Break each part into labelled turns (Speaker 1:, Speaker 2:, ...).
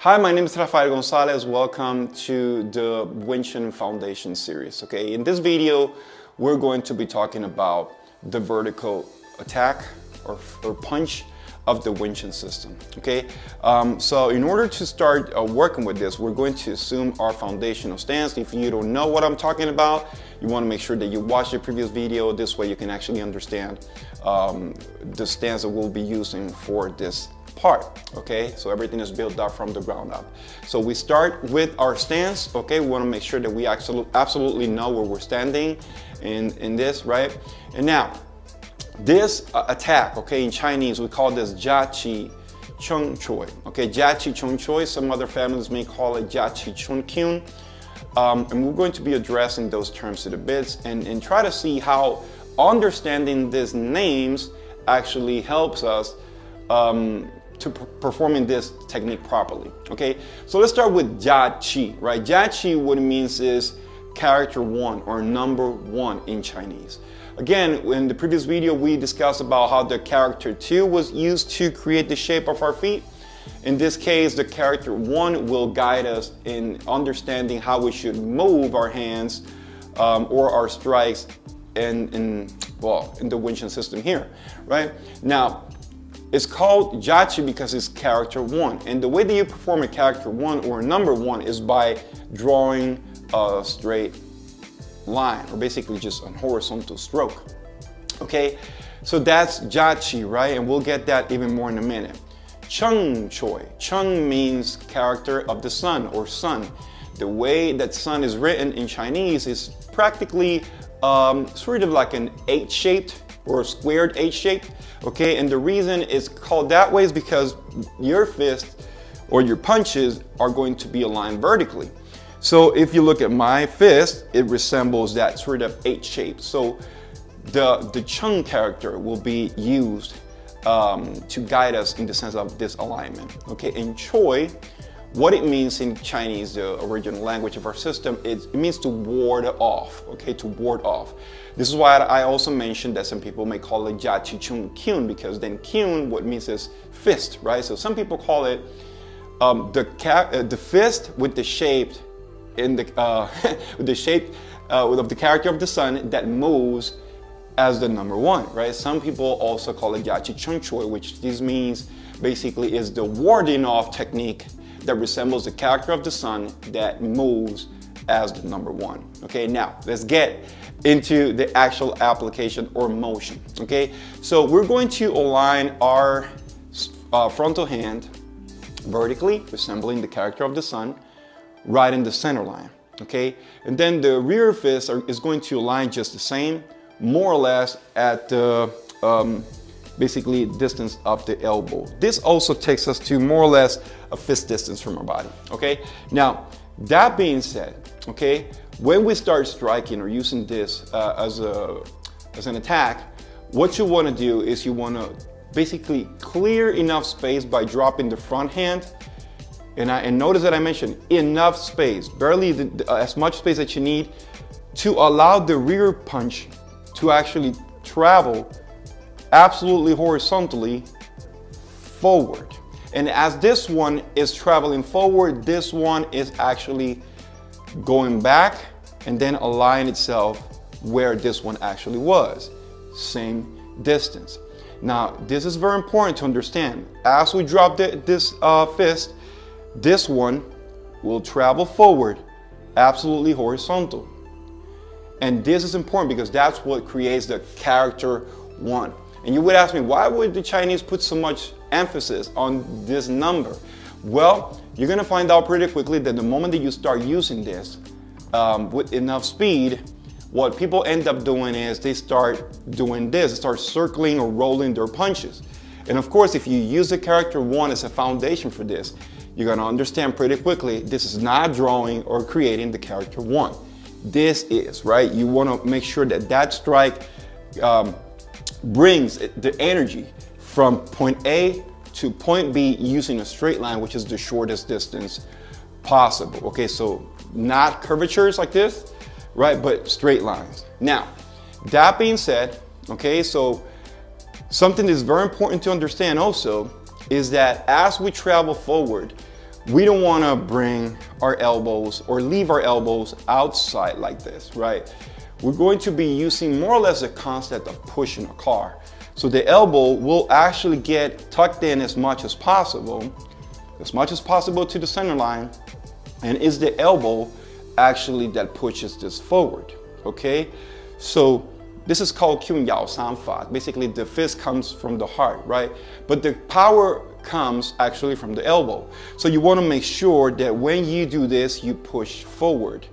Speaker 1: Hi, my name is Rafael Gonzalez. Welcome to the Chun Foundation series. Okay, in this video, we're going to be talking about the vertical attack or punch of the Chun system. Okay, so in order to start working with this, we're going to assume our foundational stance. If you don't know what I'm talking about, you want to make sure that you watch the previous video. This way you can actually understand the stance that we'll be using for this part. Okay, so everything is built up from the ground up. So we start with our stance. Okay, we want to make sure that we absolutely know where we're standing in this, right? And now this attack, okay, in Chinese we call this Jiaqi Chun Choi. Okay, Jiaqi Chun Choi. Some other families may call it Jiaqi Chun Kyun. And we're going to be addressing those terms to the bits and try to see how understanding these names actually helps us to performing this technique properly. Okay, so let's start with Jiaqi, right? Jiaqi, what it means is character one or number one in Chinese. Again, in the previous video, we discussed about how the character 2 was used to create the shape of our feet. In this case, the character 1 will guide us in understanding how we should move our hands or our strikes in the Chun system here, right? Now, it's called Jiaqi because it's character 1. And the way that you perform a character 1 or a number 1 is by drawing a straight line, or basically just a horizontal stroke. Okay, so that's Jiaqi, right? And we'll get that even more in a minute. Chun Choi. Chun means character of the sun or sun. The way that sun is written in Chinese is practically sort of like an H-shaped or a squared H-shape. Okay, and the reason it's called that way is because your fist or your punches are going to be aligned vertically. So if you look at my fist, it resembles that sort of H shape. So the Chun character will be used to guide us in the sense of this alignment. Okay, and Choi, what it means in Chinese, the original language of our system, it means to ward off. Okay, to ward off. This is why I also mentioned that some people may call it Jiaqi Chun Kyun, because then Kyun, what it means is fist, right? So some people call it the fist with the shape in the with the shape of the character of the sun that moves as the number 1, right? Some people also call it Jiaqi Chun Choi, which this means basically is the warding off technique that resembles the character of the sun that moves as the number 1. Okay, now let's get into the actual application or motion. Okay, so we're going to align our frontal hand vertically, resembling the character of the sun, right in the center line. Okay, and then the rear fist is going to align just the same, more or less at the basically distance of the elbow. This also takes us to more or less a fist distance from our body. Okay, now that being said, okay, when we start striking or using this as an attack, what you want to do is you want to basically clear enough space by dropping the front hand. And notice that I mentioned enough space, barely as much space that you need to allow the rear punch to actually travel absolutely horizontally forward. And as this one is traveling forward, this one is actually going back and then align itself where this one actually was, same distance. Now, this is very important to understand. As we drop this fist, this one will travel forward, absolutely horizontal. And this is important because that's what creates the character 1. And you would ask me, why would the Chinese put so much emphasis on this number? Well, you're gonna find out pretty quickly that the moment that you start using this with enough speed, what people end up doing is they start doing this, they start circling or rolling their punches. And of course, if you use the character 1 as a foundation for this, you're gonna understand pretty quickly this is not drawing or creating the character 1. This is, right? You wanna make sure that that strike brings the energy from point A to point B using a straight line, which is the shortest distance possible. Okay, so not curvatures like this, right? But straight lines. Now, that being said, okay, so something that's very important to understand also is that as we travel forward, we don't want to bring our elbows or leave our elbows outside like this, right? We're going to be using more or less the concept of pushing a car. So the elbow will actually get tucked in as much as possible to the center line, and is the elbow actually that pushes this forward, okay? So this is called Chun Fa. Basically, the fist comes from the heart, right? But the power comes actually from the elbow. So you want to make sure that when you do this, you push forward.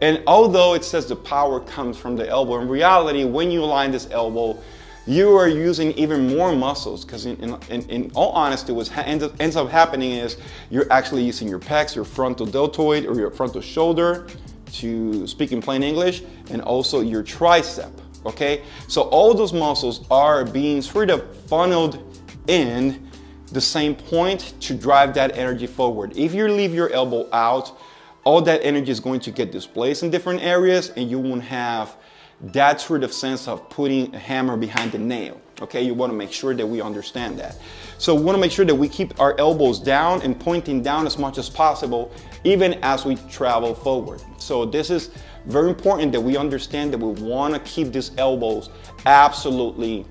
Speaker 1: And although it says the power comes from the elbow, in reality, when you align this elbow, you are using even more muscles, because in all honesty, what ends up happening is you're actually using your pecs, your frontal deltoid or your frontal shoulder, to speak in plain English, and also your tricep, okay? So all those muscles are being sort of funneled in the same point to drive that energy forward. If you leave your elbow out, all that energy is going to get displaced in different areas, and you won't have that sort of sense of putting a hammer behind the nail, okay? You want to make sure that we understand that. So we want to make sure that we keep our elbows down and pointing down as much as possible, even as we travel forward. So this is very important that we understand that we want to keep these elbows absolutely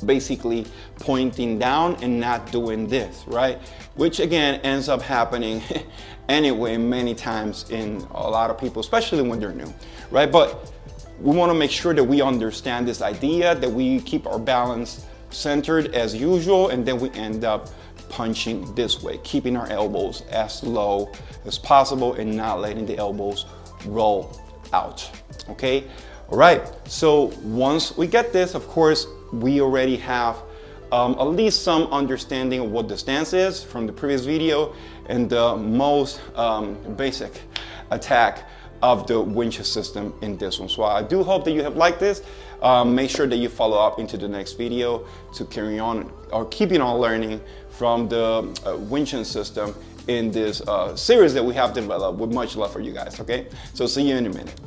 Speaker 1: basically pointing down and not doing this, right? Which again ends up happening anyway many times in a lot of people, especially when they're new, right? But we want to make sure that we understand this idea, that we keep our balance centered as usual, and then we end up punching this way, keeping our elbows as low as possible and not letting the elbows roll out, okay? All right, so once we get this, of course, we already have at least some understanding of what the stance is from the previous video and the most basic attack of the winch system in this one. So I do hope that you have liked this. Make sure that you follow up into the next video to carry on or keeping on learning from the winch system in this series that we have developed with much love for you guys, okay? So see you in a minute.